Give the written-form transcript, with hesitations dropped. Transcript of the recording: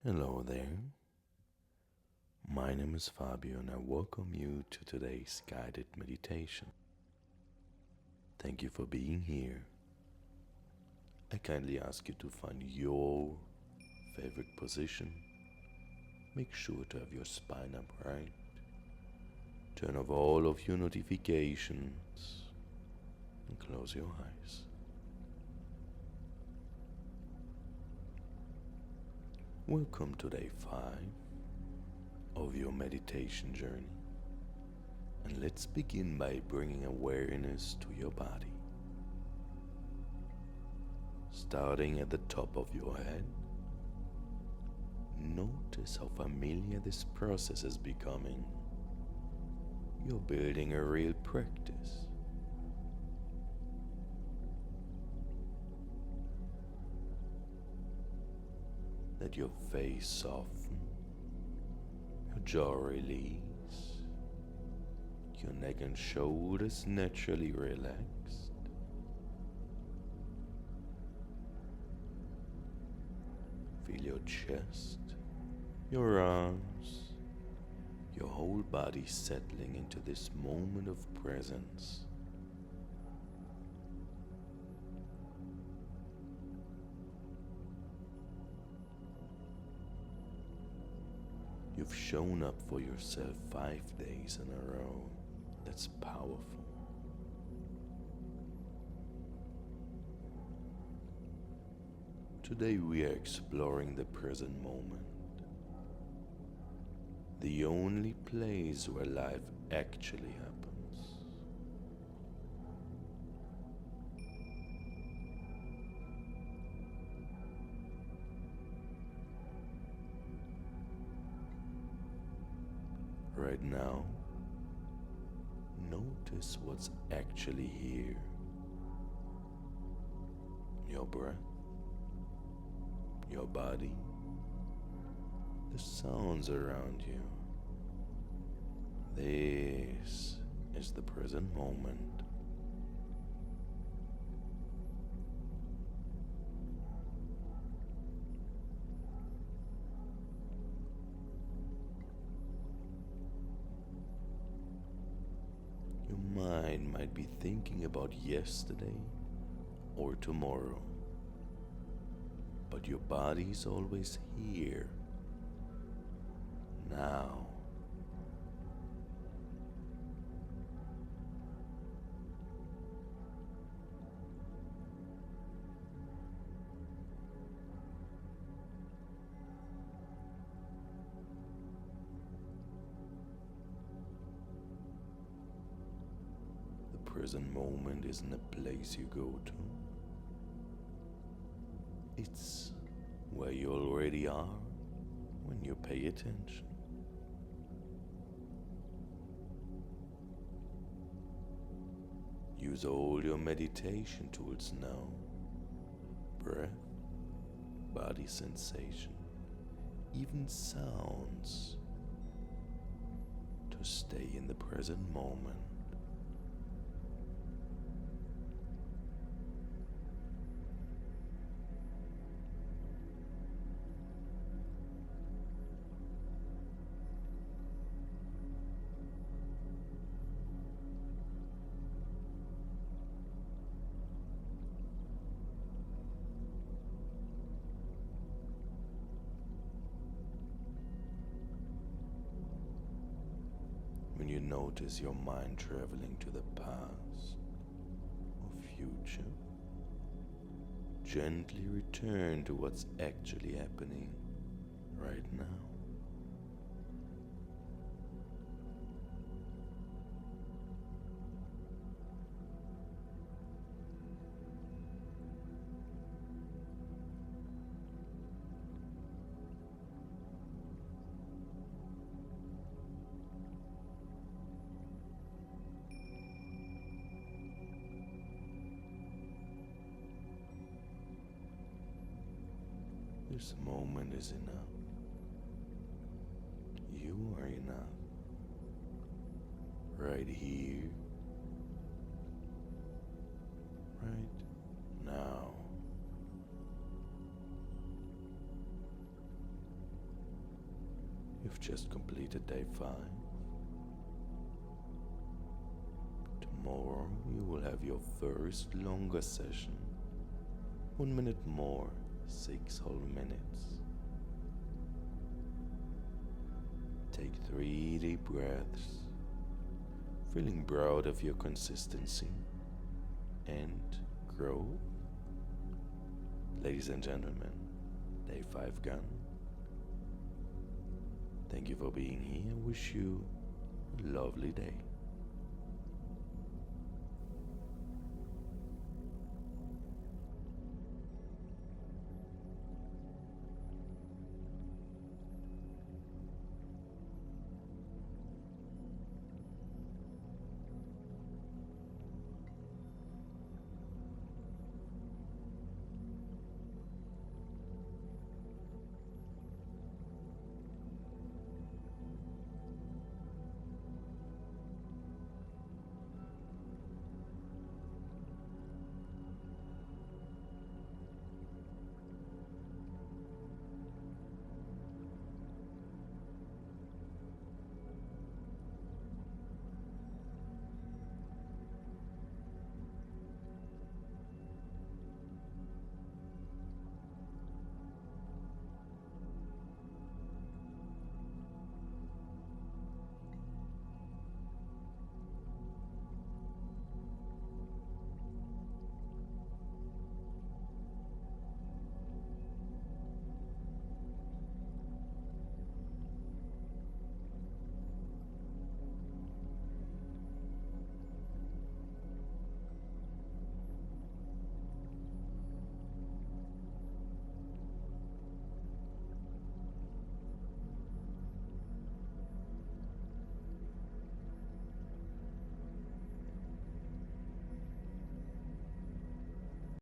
Hello there. My name is Fabio and I welcome you to today's guided meditation. Thank you for being here. I kindly ask you to find your favorite position. Make sure to have your spine upright. Turn off all of your notifications and close your eyes. Welcome to day 5 of your meditation journey. And let's begin by bringing awareness to your body. Starting at the top of your head, notice how familiar this process is becoming. You're building a real practice. Let your face soften, your jaw release, your neck and shoulders naturally relaxed. Feel your chest, your arms, your whole body settling into this moment of presence. You've shown up for yourself 5 days in a row. That's powerful. Today we are exploring the present moment. The only place where life actually happens. Right now, notice what's actually here. Your breath, your body, the sounds around you. This is the present moment. Your mind might be thinking about yesterday or tomorrow, but your body is always here, now. The present moment isn't a place you go to. It's where you already are when you pay attention. Use all your meditation tools now. Breath, body sensation, even sounds to stay in the present moment. When you notice your mind traveling to the past or future, gently return to what's actually happening right now. This moment is enough. You are enough. Right here, right now. You've just completed day 5. Tomorrow you will have your first longer session. 1 minute more, 6 whole minutes. Take 3 deep breaths, feeling proud of your consistency and growth. Ladies and gentlemen, day 5 gone. Thank you for being here. I wish you a lovely day.